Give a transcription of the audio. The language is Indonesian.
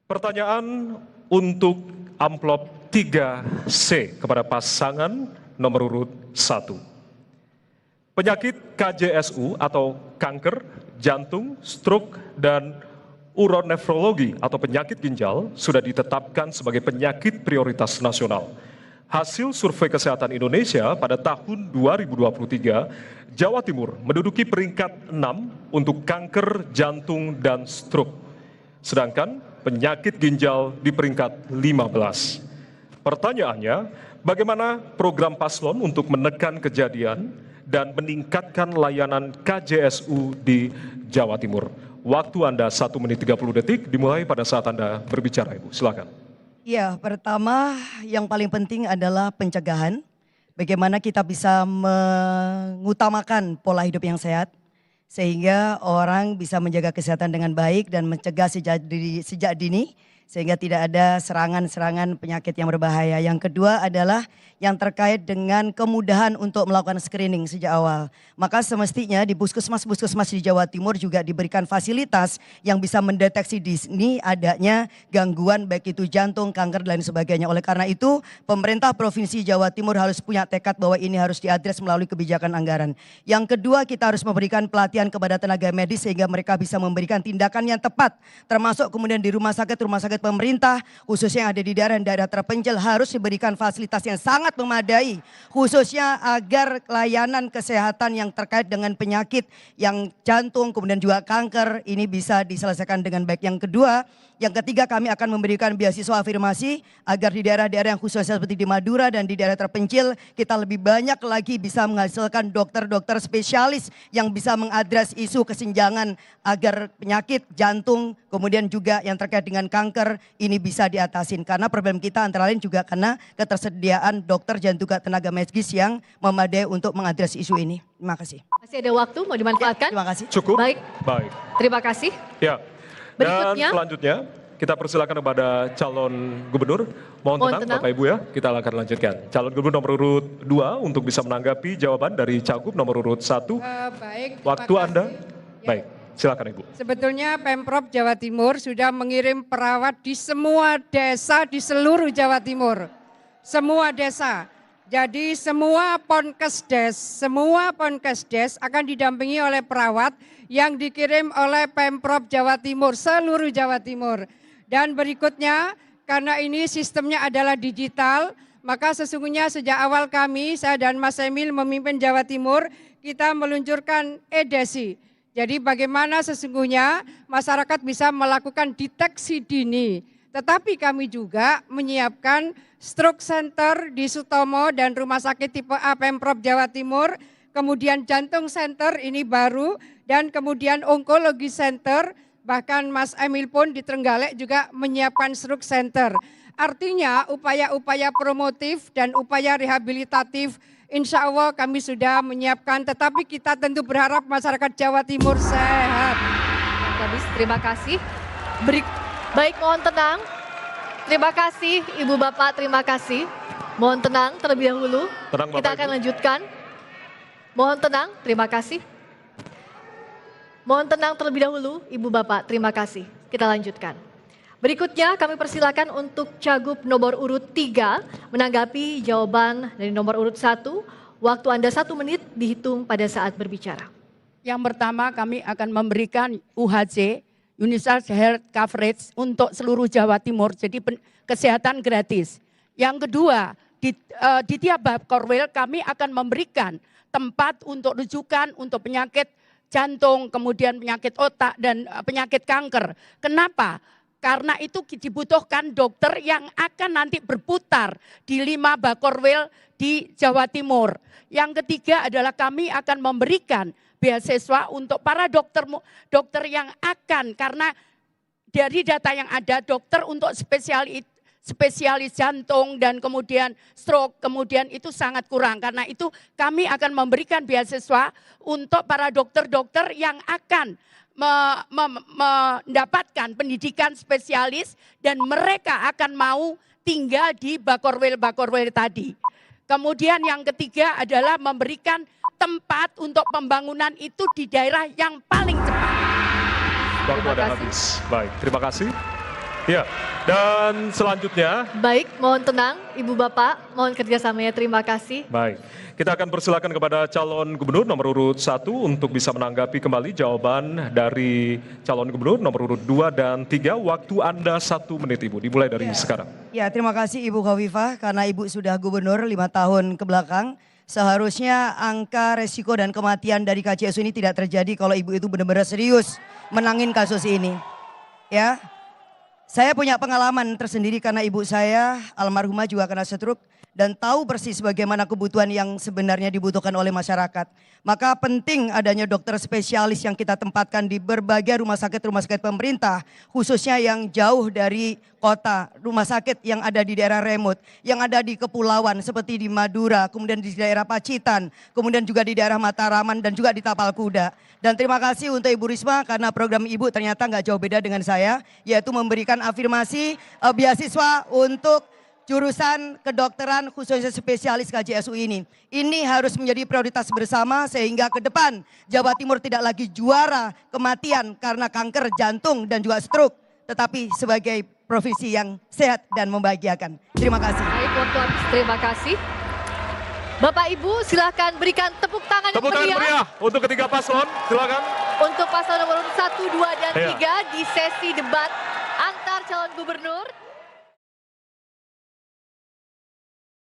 Pertanyaan untuk amplop 3C kepada pasangan nomor urut 1. Penyakit KJSU atau kanker, jantung, stroke, dan uronefrologi atau penyakit ginjal sudah ditetapkan sebagai penyakit prioritas nasional. Hasil Survei Kesehatan Indonesia pada tahun 2023, Jawa Timur menduduki peringkat 6 untuk kanker, jantung, dan stroke. Sedangkan penyakit ginjal di peringkat 15. Pertanyaannya, bagaimana program paslon untuk menekan kejadian dan meningkatkan layanan KJSU di Jawa Timur? Waktu Anda 1 menit 30 detik dimulai pada saat Anda berbicara, Ibu. Silakan. Ya, pertama yang paling penting adalah pencegahan. Bagaimana kita bisa mengutamakan pola hidup yang sehat sehingga orang bisa menjaga kesehatan dengan baik dan mencegah sejak dini sehingga tidak ada serangan-serangan penyakit yang berbahaya. Yang kedua adalah yang terkait dengan kemudahan untuk melakukan screening sejak awal. Maka semestinya di puskesmas-puskesmas di Jawa Timur juga diberikan fasilitas yang bisa mendeteksi di sini adanya gangguan baik itu jantung, kanker dan lain sebagainya. Oleh karena itu pemerintah Provinsi Jawa Timur harus punya tekad bahwa ini harus diadres melalui kebijakan anggaran. Yang kedua, kita harus memberikan pelatihan kepada tenaga medis sehingga mereka bisa memberikan tindakan yang tepat, termasuk kemudian di rumah sakit pemerintah khususnya yang ada di daerah-daerah terpencil harus diberikan fasilitas yang sangat memadai, khususnya agar layanan kesehatan yang terkait dengan penyakit yang jantung kemudian juga kanker ini bisa diselesaikan dengan baik. Yang ketiga kami akan memberikan beasiswa afirmasi agar di daerah-daerah yang khususnya seperti di Madura dan di daerah terpencil kita lebih banyak lagi bisa menghasilkan dokter-dokter spesialis yang bisa mengadres isu kesenjangan agar penyakit jantung kemudian juga yang terkait dengan kanker ini bisa diatasin. Karena problem kita antara lain juga karena ketersediaan dokter dan juga tenaga medis yang memadai untuk mengadres isu ini. Terima kasih. Masih ada waktu, mau dimanfaatkan? Ya, terima kasih. Cukup? Baik. Terima kasih. Ya. Dan selanjutnya kita persilakan kepada calon gubernur. Mohon tenang Bapak Ibu ya, kita akan lanjutkan. Calon gubernur nomor urut 2 untuk bisa menanggapi jawaban dari cagup nomor urut 1. Baik, waktu Anda. Ya. Baik, silakan Ibu. Sebetulnya Pemprov Jawa Timur sudah mengirim perawat di semua desa di seluruh Jawa Timur. Semua desa. Jadi semua Ponkesdes akan didampingi oleh perawat yang dikirim oleh Pemprov Jawa Timur, seluruh Jawa Timur. Dan berikutnya, karena ini sistemnya adalah digital, maka sesungguhnya sejak awal kami, saya dan Mas Emil memimpin Jawa Timur, kita meluncurkan e-Desi. Jadi bagaimana sesungguhnya masyarakat bisa melakukan deteksi dini. Tetapi kami juga menyiapkan stroke center di Sutomo dan rumah sakit tipe A Pemprov Jawa Timur, kemudian jantung center ini baru, dan kemudian onkologi center, bahkan Mas Emil pun di Trenggalek juga menyiapkan stroke center. Artinya upaya-upaya promotif dan upaya rehabilitatif insya Allah kami sudah menyiapkan, tetapi kita tentu berharap masyarakat Jawa Timur sehat. Terima kasih. Baik, mohon tenang. Terima kasih Ibu Bapak, terima kasih. Mohon tenang terlebih dahulu. Tenang, Bapak, kita akan lanjutkan. Mohon tenang, terima kasih. Mohon tenang terlebih dahulu Ibu Bapak, terima kasih. Kita lanjutkan. Berikutnya kami persilakan untuk cagup nomor urut 3 menanggapi jawaban dari nomor urut 1. Waktu Anda 1 menit dihitung pada saat berbicara. Yang pertama kami akan memberikan UHC, Universal Health Coverage untuk seluruh Jawa Timur, jadi kesehatan gratis. Yang kedua, di tiap Bakorwil kami akan memberikan tempat untuk rujukan untuk penyakit jantung, kemudian penyakit otak dan penyakit kanker. Kenapa? Karena itu dibutuhkan dokter yang akan nanti berputar di 5 Bakorwil di Jawa Timur. Yang ketiga adalah kami akan memberikan beasiswa untuk para dokter yang akan, karena dari data yang ada dokter untuk spesialis jantung dan kemudian stroke kemudian itu sangat kurang. Karena itu kami akan memberikan beasiswa untuk para dokter-dokter yang akan mendapatkan pendidikan spesialis dan mereka akan mau tinggal di Bakorwil tadi. Kemudian yang ketiga adalah memberikan tempat untuk pembangunan itu di daerah yang paling cepat. Waktu ada habis. Baik, terima kasih. Ya, dan selanjutnya, Baik, mohon tenang, Ibu Bapak, mohon kerjasamanya, terima kasih. baik, kita akan persilakan kepada calon gubernur nomor urut 1 untuk bisa menanggapi kembali jawaban dari calon gubernur nomor urut 2 dan 3. Waktu Anda 1 menit Ibu, dimulai dari sekarang. Ya, terima kasih Ibu Khofifah karena Ibu sudah gubernur 5 tahun ke belakang. Seharusnya angka resiko dan kematian dari KJSU ini tidak terjadi kalau Ibu itu benar-benar serius menangin kasus ini. Ya, saya punya pengalaman tersendiri karena ibu saya almarhumah juga kena stroke dan tahu persis bagaimana kebutuhan yang sebenarnya dibutuhkan oleh masyarakat. Maka penting adanya dokter spesialis yang kita tempatkan di berbagai rumah sakit pemerintah, khususnya yang jauh dari kota, rumah sakit yang ada di daerah remote, yang ada di kepulauan seperti di Madura, kemudian di daerah Pacitan, kemudian juga di daerah Mataraman dan juga di Tapal Kuda. Dan terima kasih untuk Ibu Risma karena program Ibu ternyata nggak jauh beda dengan saya, yaitu memberikan afirmasi beasiswa untuk jurusan kedokteran khususnya spesialis KJSU ini. Ini harus menjadi prioritas bersama sehingga ke depan Jawa Timur tidak lagi juara kematian karena kanker jantung dan juga stroke, tetapi sebagai provinsi yang sehat dan membahagiakan. Terima kasih. Baik, waktu habis, terima kasih. Bapak Ibu silahkan berikan tepuk tangan Tepuk tangan yang meriah meriah untuk ketiga paslon, silakan. untuk paslon nomor 1, 2, dan Iya. 3 di sesi debat antar calon gubernur.